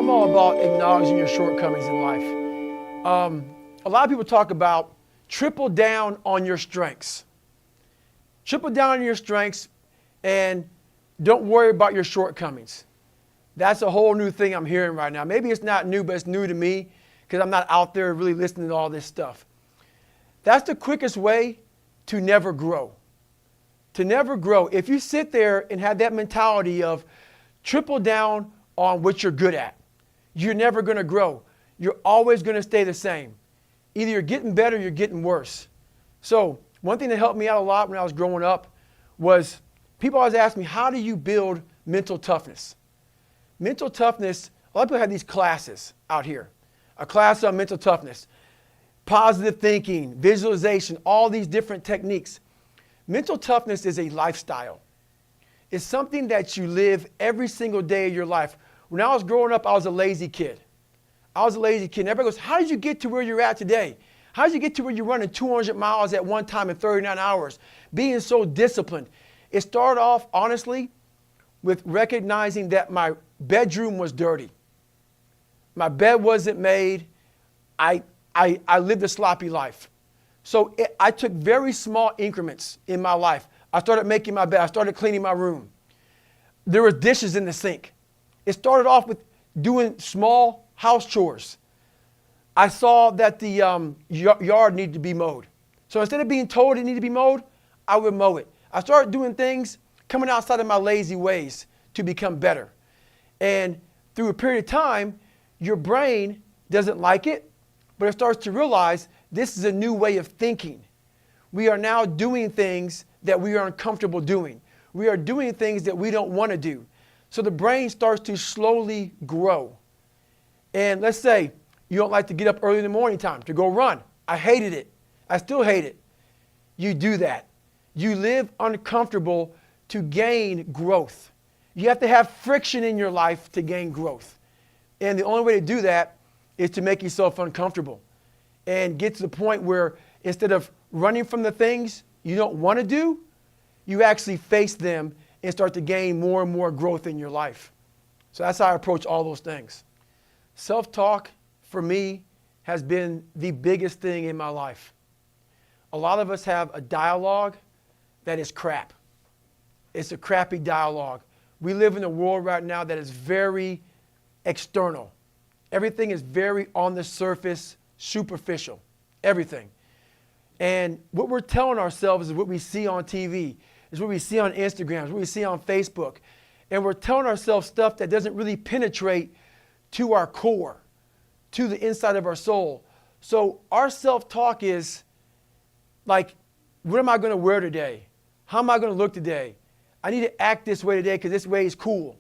I'm all about acknowledging your shortcomings in life. A lot of people talk about triple down on your strengths. Triple down on your strengths and don't worry about your shortcomings. That's a whole new thing I'm hearing right now. Maybe it's not new, but it's new to me because I'm not out there really listening to all this stuff. That's the quickest way to never grow. To never grow. If you sit there and have that mentality of triple down on what you're good at, you're never going to grow. You're always going to stay the same. Either you're getting better or you're getting worse. So one thing that helped me out a lot when I was growing up was people always ask me, how do you build mental toughness? Mental toughness, a lot of people have these classes out here. A class on mental toughness, positive thinking, visualization, all these different techniques. Mental toughness is a lifestyle. It's something that you live every single day of your life. When I was growing up, I was a lazy kid. I was a lazy kid. And everybody goes, how did you get to where you're at today? How did you get to where you're running 200 miles at one time in 39 hours, being so disciplined? It started off, honestly, with recognizing that my bedroom was dirty. My bed wasn't made. I lived a sloppy life. So I took very small increments in my life. I started making my bed. I started cleaning my room. There were dishes in the sink. It started off with doing small house chores. I saw that the yard needed to be mowed. So instead of being told it needed to be mowed, I would mow it. I started doing things, coming outside of my lazy ways to become better. And through a period of time, your brain doesn't like it, but it starts to realize this is a new way of thinking. We are now doing things that we are uncomfortable doing. We are doing things that we don't want to do. So the brain starts to slowly grow. And let's say you don't like to get up early in the morning time to go run. I hated it. I still hate it. You do that. You live uncomfortable to gain growth. You have to have friction in your life to gain growth. And the only way to do that is to make yourself uncomfortable and get to the point where instead of running from the things you don't want to do, you actually face them and start to gain more and more growth in your life. So that's how I approach all those things. Self-talk, for me, has been the biggest thing in my life. A lot of us have a dialogue that is crap. It's a crappy dialogue. We live in a world right now that is very external. Everything is very on the surface, superficial. Everything. And what we're telling ourselves is what we see on TV, is what we see on Instagram, is what we see on Facebook. And we're telling ourselves stuff that doesn't really penetrate to our core, to the inside of our soul. So our self-talk is like, what am I going to wear today? How am I going to look today? I need to act this way today because this way is cool.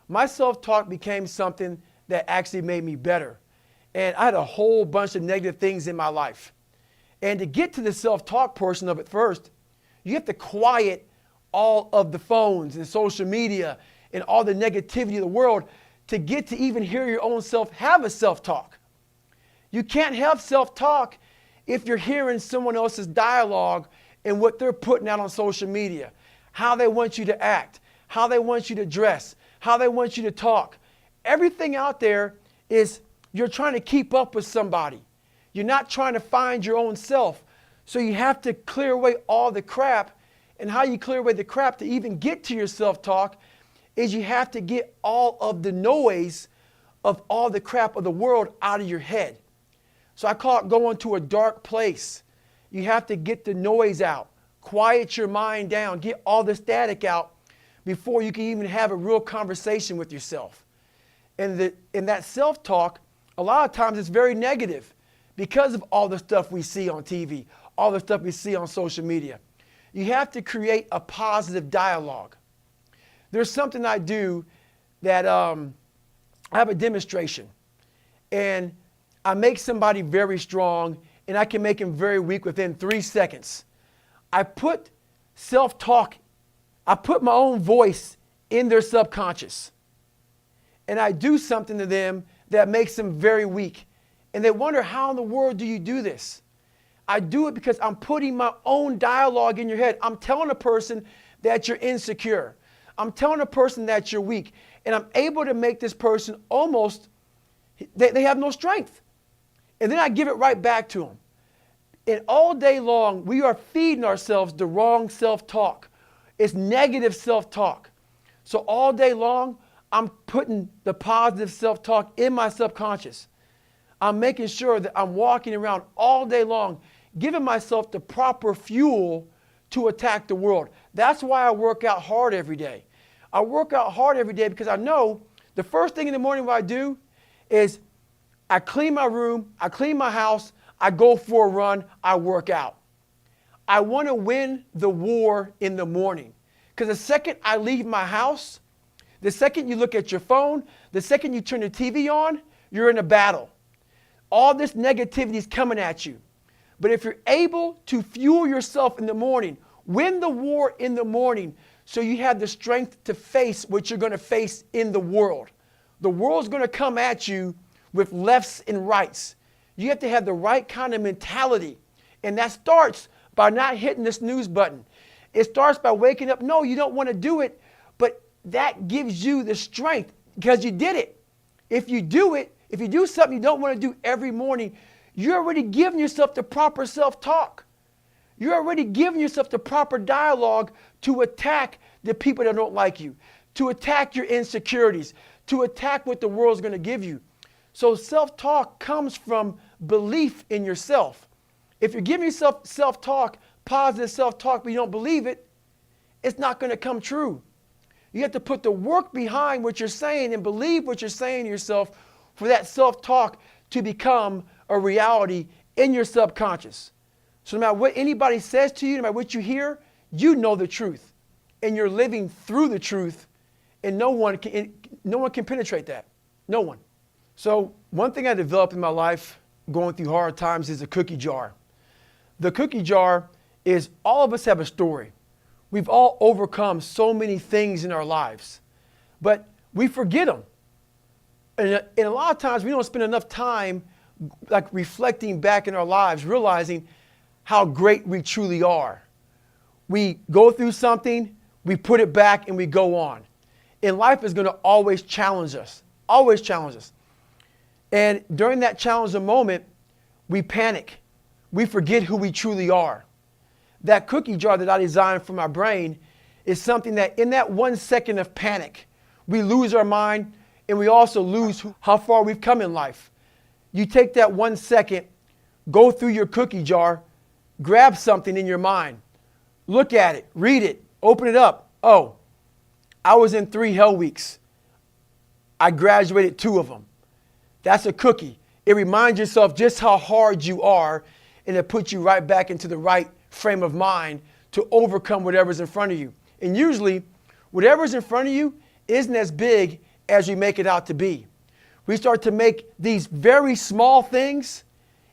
My self-talk became something that actually made me better. And I had a whole bunch of negative things in my life. And to get to the self-talk portion of it first, you have to quiet all of the phones and social media and all the negativity of the world to get to even hear your own self have a self-talk. You can't have self-talk if you're hearing someone else's dialogue and what they're putting out on social media, how they want you to act, how they want you to dress, how they want you to talk. Everything out there is you're trying to keep up with somebody. You're not trying to find your own self. So you have to clear away all the crap. And how you clear away the crap to even get to your self-talk is you have to get all of the noise of all the crap of the world out of your head. So I call it going to a dark place. You have to get the noise out, quiet your mind down, get all the static out before you can even have a real conversation with yourself. And that self-talk, a lot of times it's very negative because of all the stuff we see on TV, all the stuff we see on social media. You have to create a positive dialogue. There's something I do that I have a demonstration. And I make somebody very strong, and I can make him very weak within 3 seconds. I put self-talk, I put my own voice in their subconscious. And I do something to them that makes them very weak. And they wonder, how in the world do you do this? I do it because I'm putting my own dialogue in your head. I'm telling a person that you're insecure. I'm telling a person that you're weak. And I'm able to make this person almost They have no strength. And then I give it right back to them. And all day long, we are feeding ourselves the wrong self-talk. It's negative self-talk. So all day long, I'm putting the positive self-talk in my subconscious. I'm making sure that I'm walking around all day long, giving myself the proper fuel to attack the world. That's why I work out hard every day. I work out hard every day because I know the first thing in the morning what I do is I clean my room, I clean my house, I go for a run, I work out. I want to win the war in the morning. Because the second I leave my house, the second you look at your phone, the second you turn the TV on, you're in a battle. All this negativity is coming at you. But if you're able to fuel yourself in the morning, win the war in the morning so you have the strength to face what you're going to face in the world. The world's going to come at you with lefts and rights. You have to have the right kind of mentality. And that starts by not hitting the snooze button. It starts by waking up. No, you don't want to do it, but that gives you the strength because you did it. If you do it, if you do something you don't want to do every morning, you're already giving yourself the proper self-talk. You're already giving yourself the proper dialogue to attack the people that don't like you, to attack your insecurities, to attack what the world's going to give you. So self-talk comes from belief in yourself. If you're giving yourself self-talk, positive self-talk, but you don't believe it, it's not going to come true. You have to put the work behind what you're saying and believe what you're saying to yourself for that self-talk to become a reality in your subconscious. So no matter what anybody says to you, no matter what you hear, you know the truth. And you're living through the truth, and no one can penetrate that. No one. So one thing I developed in my life going through hard times is a cookie jar. The cookie jar is all of us have a story. We've all overcome so many things in our lives, but we forget them. And a lot of times we don't spend enough time like reflecting back in our lives, realizing how great we truly are. We go through something, we put it back, and we go on. And life is going to always challenge us, always challenge us. And during that challenging moment, we panic. We forget who we truly are. That cookie jar that I designed for my brain is something that in that 1 second of panic, we lose our mind and we also lose how far we've come in life. You take that 1 second, go through your cookie jar, grab something in your mind, look at it, read it, open it up. Oh, I was in 3 hell weeks. I graduated 2 of them. That's a cookie. It reminds yourself just how hard you are, and it puts you right back into the right frame of mind to overcome whatever's in front of you. And usually, whatever's in front of you isn't as big as we make it out to be. We start to make these very small things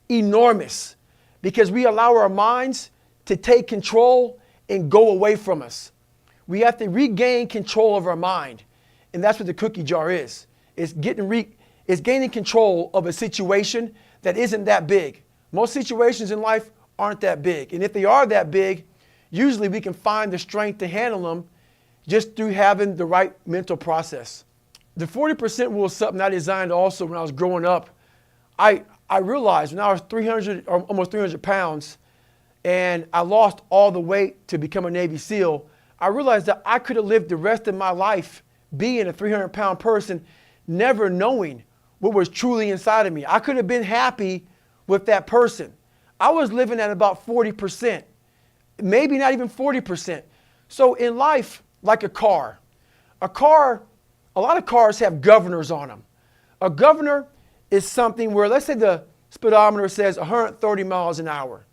enormous because we allow our minds to take control and go away from us. We have to regain control of our mind. And that's what the cookie jar is. It's gaining control of a situation that isn't that big. Most situations in life aren't that big. And if they are that big, usually we can find the strength to handle them just through having the right mental process. The 40% rule is something I designed also when I was growing up. I realized when I was 300 or almost 300 pounds and I lost all the weight to become a Navy SEAL, I realized that I could have lived the rest of my life being a 300-pound person, never knowing what was truly inside of me. I could have been happy with that person. I was living at about 40%, maybe not even 40%. So in life, like a car, a lot of cars have governors on them. A governor is something where, let's say the speedometer says 130 miles an hour.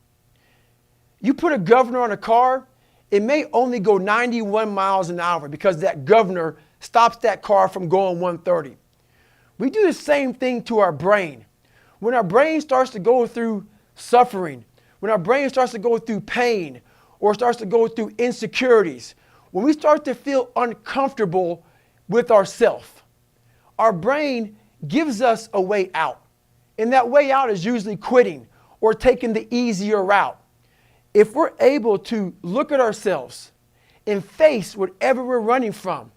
You put a governor on a car, it may only go 91 miles an hour because that governor stops that car from going 130. We do the same thing to our brain. When our brain starts to go through suffering, when our brain starts to go through pain or starts to go through insecurities, when we start to feel uncomfortable with ourselves, our brain gives us a way out. And that way out is usually quitting or taking the easier route. If we're able to look at ourselves and face whatever we're running from,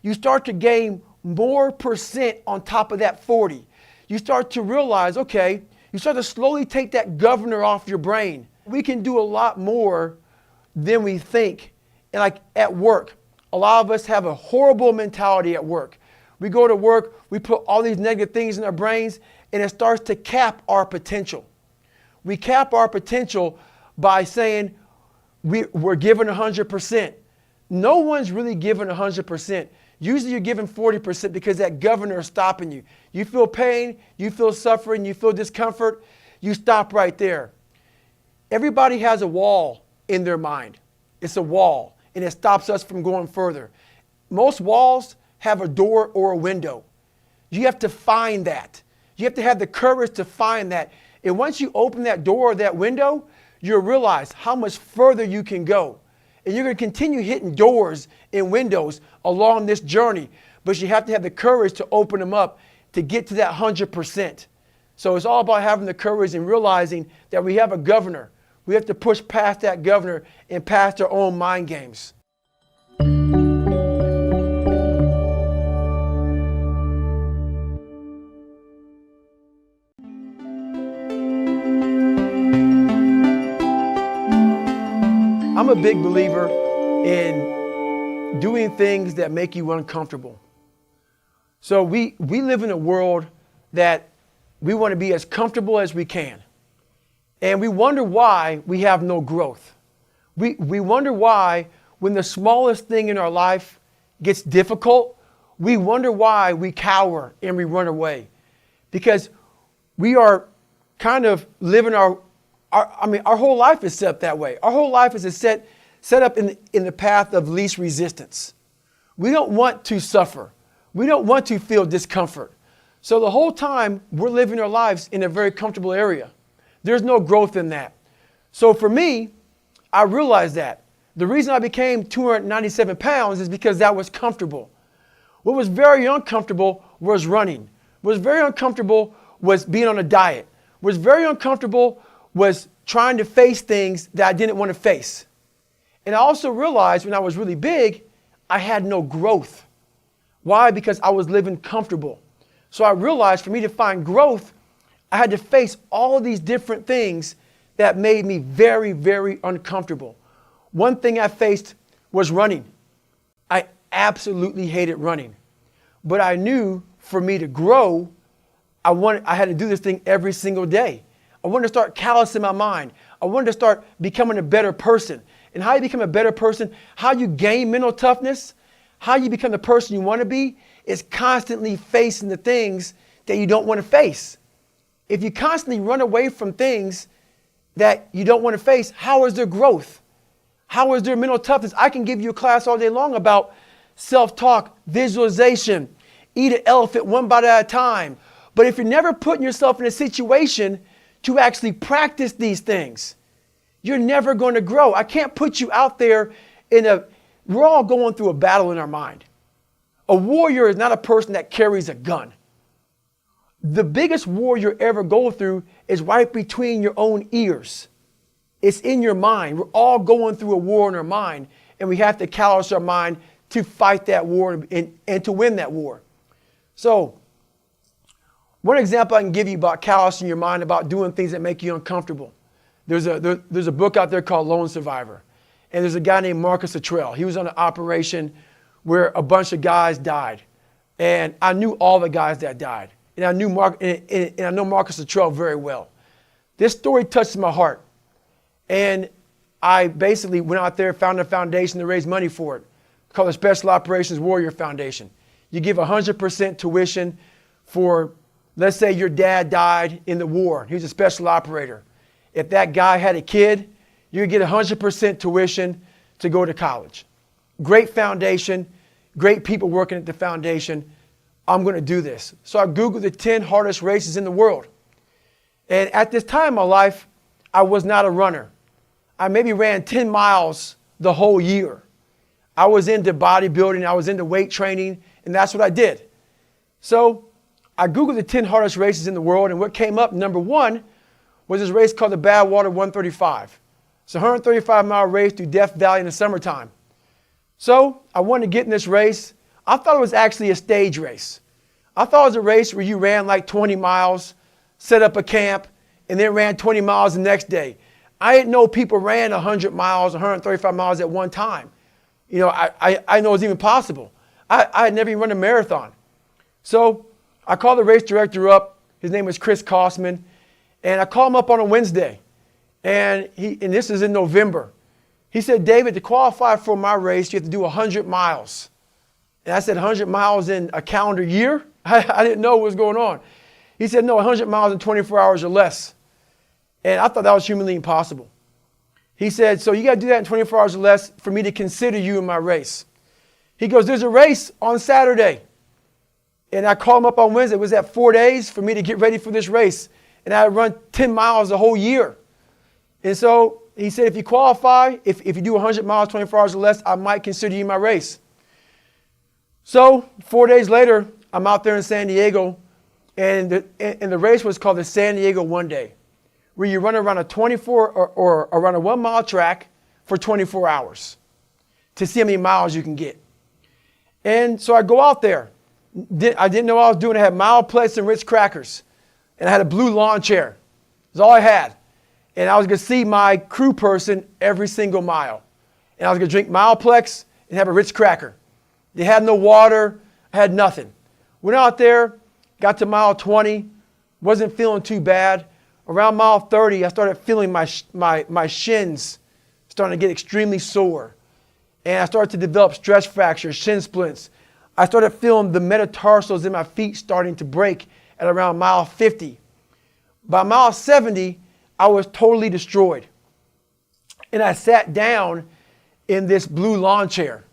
you start to gain more percent on top of that 40. you start to realize, okay, you start to slowly take that governor off your brain. We can do a lot more than we think. And like at work, a lot of us have a horrible mentality at work. We go to work, we put all these negative things in our brains, and it starts to cap our potential. We cap our potential by saying we're giving 100%. No one's really giving 100%. Usually you're giving 40% because that governor is stopping you. You feel pain, you feel suffering, you feel discomfort, you stop right there. Everybody has a wall in their mind. It's a wall, and it stops us from going further. Most walls have a door or a window. You have to find that. You have to have the courage to find that. And once you open that door or that window, you'll realize how much further you can go. And you're going to continue hitting doors and windows along this journey. But you have to have the courage to open them up to get to that 100%. So it's all about having the courage and realizing that we have a governor. We have to push past that governor and past our own mind games. I'm a big believer in doing things that make you uncomfortable. So we live in a world that we want to be as comfortable as we can. And we wonder why we have no growth. We wonder why when the smallest thing in our life gets difficult, we wonder why we cower and we run away. Because we are kind of living our whole life is set up that way. Our whole life is set up in the path of least resistance. We don't want to suffer. We don't want to feel discomfort. So the whole time we're living our lives in a very comfortable area. There's no growth in that. So for me, I realized that. The reason I became 297 pounds is because that was comfortable. What was very uncomfortable was running. What was very uncomfortable was being on a diet. What was very uncomfortable was trying to face things that I didn't want to face. And I also realized when I was really big, I had no growth. Why? Because I was living comfortable. So I realized for me to find growth, I had to face all these different things that made me very, very uncomfortable. One thing I faced was running. I absolutely hated running. But I knew for me to grow, I had to do this thing every single day. I wanted to start callousing my mind. I wanted to start becoming a better person. And how you become a better person, how you gain mental toughness, how you become the person you want to be, is constantly facing the things that you don't want to face. If you constantly run away from things that you don't want to face, how is there growth? How is there mental toughness? I can give you a class all day long about self-talk, visualization, eat an elephant one bite at a time. But if you're never putting yourself in a situation to actually practice these things, you're never going to grow. I can't put you out there we're all going through a battle in our mind. A warrior is not a person that carries a gun. The biggest war you ever go through is right between your own ears. It's in your mind. We're all going through a war in our mind, and we have to callous our mind to fight that war and to win that war. So, one example I can give you about callousing your mind, about doing things that make you uncomfortable. There's a book out there called Lone Survivor. And there's a guy named Marcus Luttrell. He was on an operation where a bunch of guys died. And I knew all the guys that died. And I know Marcus Luttrell very well. This story touched my heart. And I basically went out there, found a foundation to raise money for it, called the Special Operations Warrior Foundation. You give 100% tuition for, let's say your dad died in the war. He was a special operator. If that guy had a kid, you get 100% tuition to go to college. Great foundation, great people working at the foundation. I'm going to do this. So I Googled the 10 hardest races in the world. And at this time in my life, I was not a runner. I maybe ran 10 miles the whole year. I was into bodybuilding, I was into weight training, and that's what I did. So I Googled the 10 hardest races in the world, and what came up, number one, was this race called the Badwater 135. It's a 135-mile race through Death Valley in the summertime. So I wanted to get in this race. I thought it was actually a stage race. I thought it was a race where you ran like 20 miles, set up a camp, and then ran 20 miles the next day. I didn't know people ran 100 miles, 135 miles at one time. You know, I know it's even possible. I had never even run a marathon. So I called the race director up. His name was Chris Kosman. And I called him up on a Wednesday. And this is in November. He said, David, to qualify for my race, you have to do 100 miles. And I said, 100 miles in a calendar year? I didn't know what was going on. He said, no, 100 miles in 24 hours or less. And I thought that was humanly impossible. He said, so you got to do that in 24 hours or less for me to consider you in my race. He goes, there's a race on Saturday. And I called him up on Wednesday. It was that 4 days for me to get ready for this race. And I had run 10 miles the whole year. And so he said, if you qualify, if you do 100 miles, 24 hours or less, I might consider you in my race. So 4 days later, I'm out there in San Diego. And the race was called the San Diego One Day, where you run around a 24 or around a 1 mile track for 24 hours to see how many miles you can get. And so I go out there. I didn't know what I was doing. I had mild plates and Ritz crackers. And I had a blue lawn chair. That's all I had. And I was going to see my crew person every single mile. And I was going to drink Mileplex and have a Ritz cracker. They had no water. I had nothing. Went out there, got to mile 20, wasn't feeling too bad. Around mile 30, I started feeling my shins starting to get extremely sore. And I started to develop stress fractures, shin splints. I started feeling the metatarsals in my feet starting to break at around mile 50. By mile 70, I was totally destroyed. And I sat down in this blue lawn chair.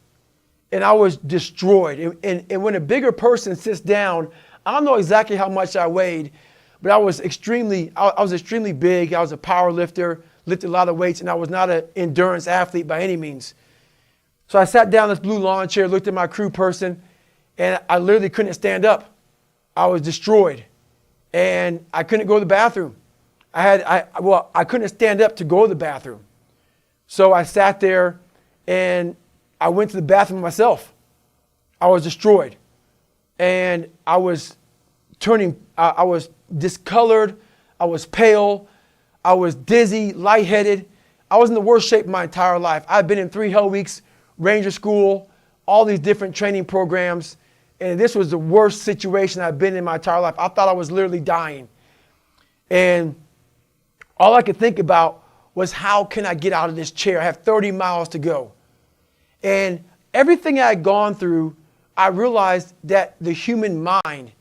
And I was destroyed. And when a bigger person sits down, I don't know exactly how much I weighed, but I was extremely big. I was a power lifter, lifted a lot of weights, and I was not an endurance athlete by any means. So I sat down in this blue lawn chair, looked at my crew person, and I literally couldn't stand up. I was destroyed. And I couldn't go to the bathroom. I couldn't stand up to go to the bathroom. So I sat there and I went to the bathroom myself. I was destroyed. And I was discolored. I was pale. I was dizzy, lightheaded. I was in the worst shape of my entire life. I'd been in 3 hell weeks, Ranger School, all these different training programs. And this was the worst situation I've been in my entire life. I thought I was literally dying. And all I could think about was, how can I get out of this chair? I have 30 miles to go. And everything I had gone through, I realized that the human mind,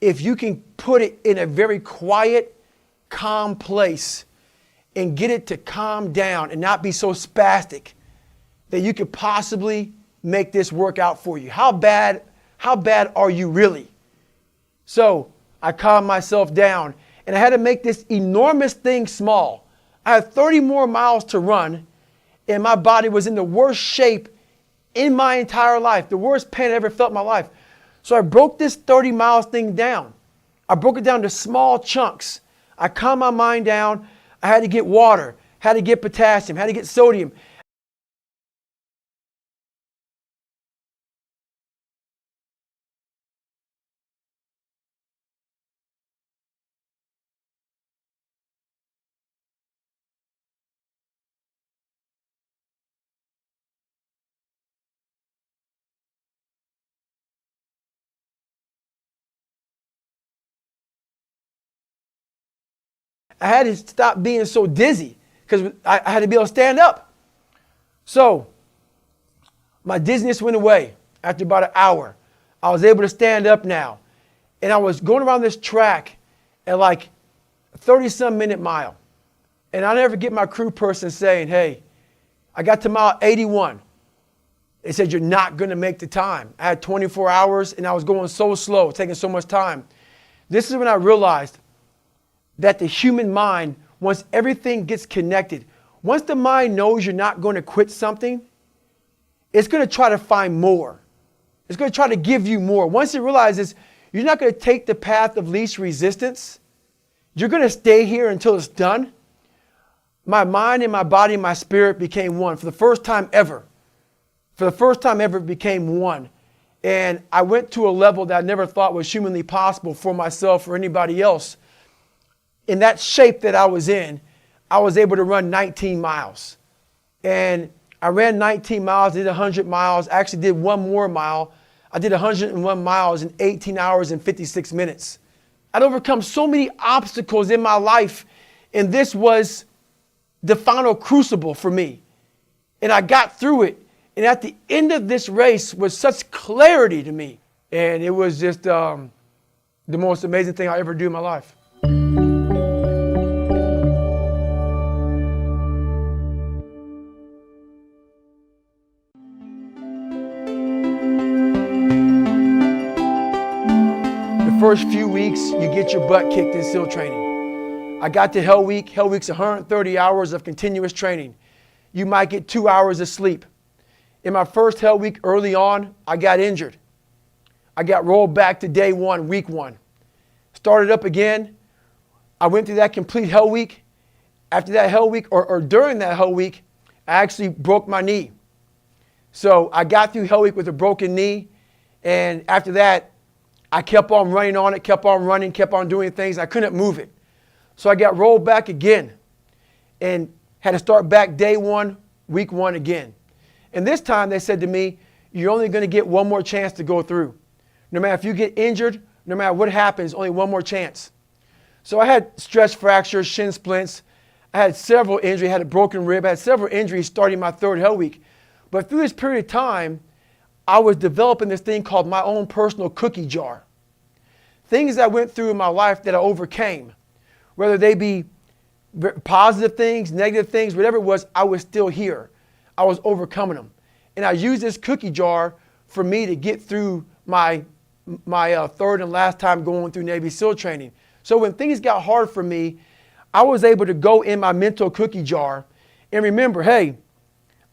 if you can put it in a very quiet, calm place and get it to calm down and not be so spastic, that you could possibly make this work out for you. How bad are you really? So I calmed myself down, and I had to make this enormous thing small. I had 30 more miles to run, and my body was in the worst shape in my entire life, the worst pain I ever felt in my life. So I broke this 30 miles thing down. I broke it down to small chunks. I calmed my mind down. I had to get water, had to get potassium, had to get sodium. I had to stop being so dizzy because I had to be able to stand up. So my dizziness went away after about an hour. I was able to stand up now. And I was going around this track at like a 30-some minute mile. And I'll never get my crew person saying, hey, I got to mile 81. They said, you're not going to make the time. I had 24 hours and I was going so slow, taking so much time. This is when I realized that the human mind, once everything gets connected, once the mind knows you're not going to quit something, it's going to try to find more. It's going to try to give you more. Once it realizes you're not going to take the path of least resistance, you're going to stay here until it's done. My mind and my body and my spirit became one for the first time ever. For the first time ever, it became one. And I went to a level that I never thought was humanly possible for myself or anybody else. In that shape that I was in, I was able to run 19 miles. And I ran 19 miles, did 100 miles, actually did one more mile. I did 101 miles in 18 hours and 56 minutes. I'd overcome so many obstacles in my life, and this was the final crucible for me. And I got through it. And at the end of this race was such clarity to me. And it was just the most amazing thing I ever do in my life. The first few weeks, you get your butt kicked in SEAL training. I got to Hell Week. Hell Week's 130 hours of continuous training. You might get 2 hours of sleep. In my first Hell Week early on, I got injured. I got rolled back to day one, week one. Started up again. I went through that complete Hell Week. After that Hell Week, or during that Hell Week, I actually broke my knee. So I got through Hell Week with a broken knee. And after that, I kept on running on it, kept on running, kept on doing things. I couldn't move it. So I got rolled back again and had to start back day one, week one again. And this time they said to me, you're only going to get one more chance to go through. No matter if you get injured, no matter what happens, only one more chance. So I had stress fractures, shin splints. I had several injuries, I had a broken rib, I had several injuries starting my third Hell Week. But through this period of time, I was developing this thing called my own personal cookie jar. Things I went through in my life that I overcame, whether they be positive things, negative things, whatever it was, I was still here. I was overcoming them. And I used this cookie jar for me to get through my third and last time going through Navy SEAL training. So when things got hard for me, I was able to go in my mental cookie jar and remember, hey,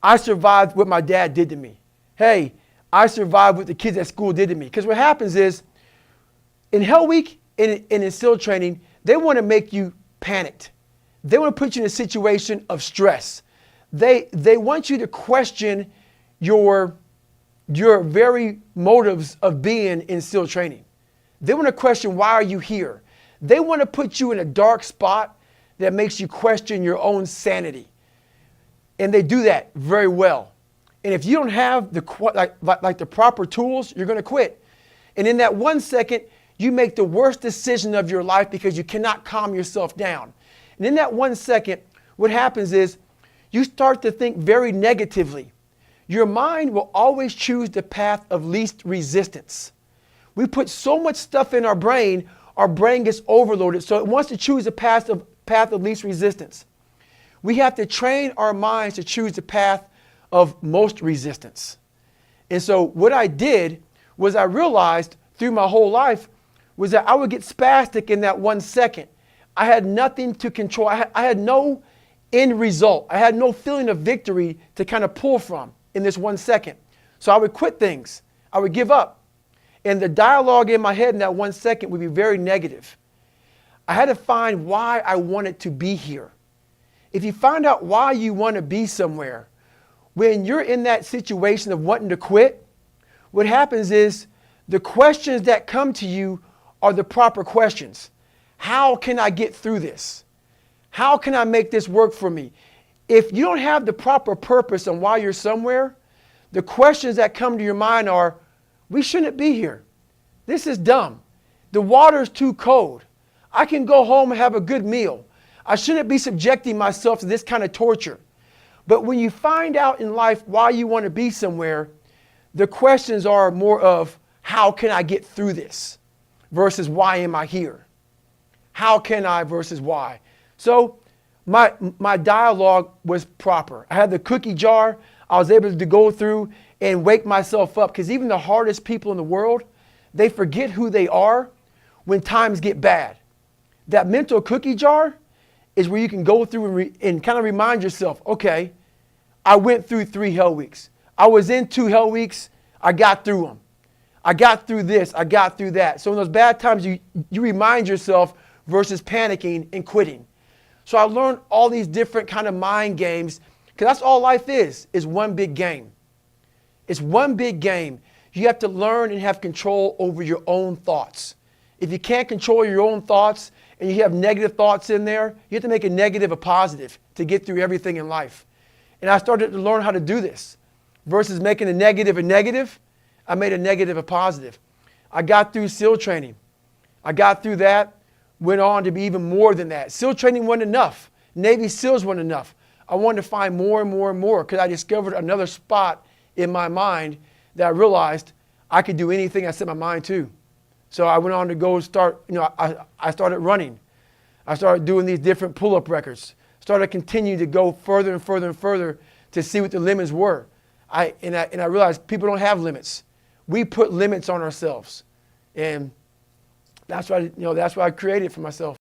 I survived what my dad did to me. Hey, I survived what the kids at school did to me. Because what happens is, in Hell Week and in SEAL training, they want to make you panicked. They want to put you in a situation of stress. They want you to question your very motives of being in SEAL training. They want to question, why are you here? They want to put you in a dark spot that makes you question your own sanity. And they do that very well. And if you don't have the proper tools, you're going to quit. And in that 1 second, you make the worst decision of your life because you cannot calm yourself down. And in that 1 second, what happens is you start to think very negatively. Your mind will always choose the path of least resistance. We put so much stuff in our brain gets overloaded, so it wants to choose the path of least resistance. We have to train our minds to choose the path of most resistance. And so what I did was I realized through my whole life was that I would get spastic in that 1 second. I had nothing to control. I had no end result. I had no feeling of victory to kind of pull from in this 1 second. So I would quit things. I would give up. And the dialogue in my head in that 1 second would be very negative. I had to find why I wanted to be here. If you find out why you want to be somewhere, when you're in that situation of wanting to quit, what happens is the questions that come to you are the proper questions. How can I get through this? How can I make this work for me? If you don't have the proper purpose on why you're somewhere, the questions that come to your mind are, we shouldn't be here. This is dumb. The water's too cold. I can go home and have a good meal. I shouldn't be subjecting myself to this kind of torture. But when you find out in life why you want to be somewhere, the questions are more of, how can I get through this? Versus why am I here? How can I versus why? So my dialogue was proper. I had the cookie jar. I was able to go through and wake myself up, because even the hardest people in the world, they forget who they are when times get bad. That mental cookie jar is where you can go through and kind of remind yourself, okay, I went through 3 Hell Weeks. I was in 2 Hell Weeks. I got through them. I got through this. I got through that. So in those bad times, you remind yourself versus panicking and quitting. So I learned all these different kind of mind games, because that's all life is one big game. It's one big game. You have to learn and have control over your own thoughts. If you can't control your own thoughts and you have negative thoughts in there, you have to make a negative a positive to get through everything in life. And I started to learn how to do this. Versus making a negative, I made a negative a positive. I got through SEAL training. I got through that, went on to be even more than that. SEAL training wasn't enough. Navy SEALs wasn't enough. I wanted to find more and more and more because I discovered another spot in my mind that I realized I could do anything I set my mind to. So I went on to go start, I started running. I started doing these different pull-up records. Started continuing to go further and further and further to see what the limits were. I realized people don't have limits. We put limits on ourselves. And that's what I created for myself.